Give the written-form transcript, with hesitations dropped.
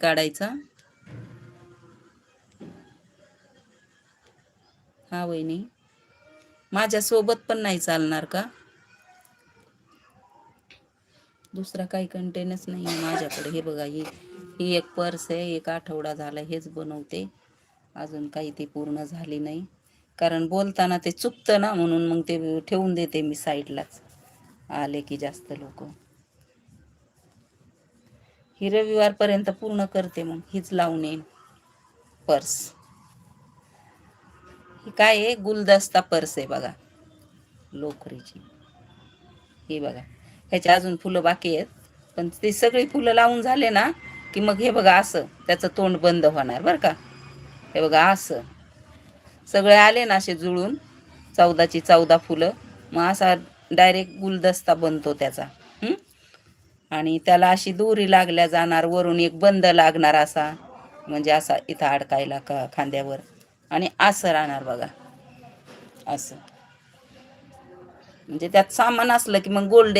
काढायचा. हा वहिनी, माझ्या सोबत पण नाही चालणार का? दुसरा काही कंटेनच नाही आहे माझ्याकडे. हे बघा, ही एक पर्स आहे. एक आठवडा झाला हेच बनवते, अजून काही ती पूर्ण झाली नाही. कारण बोलताना ते चुकतं ना, म्हणून मग ते ठेवून देते मी साईडलाच. आले की जास्त लोक. ही रविवारपर्यंत पूर्ण करते, मग हीच लावून येईन पर्स. ही काय आहे, गुलदस्ता पर्स आहे बघा, लोकरीची. ही बघा, ह्याच्या अजून फुलं बाकी आहेत, पण ते सगळी फुलं लावून झाले ना की मग हे बघा असं त्याचं तोंड बंद होणार बरं का. हे बघा असं सगळे आले ना असे जुळून 14ची 14 फुलं, मग असा डायरेक्ट गुलदस्ता बनतो त्याचा. आणि त्याला अशी दोरी लागल्या जाणार, वरून एक बंद लागणार असा, म्हणजे असा इथं अडकायला का खांद्यावर, आणि असं राहणार बघा असं. म्हणजे त्यात सामान असलं की मग गोल्डन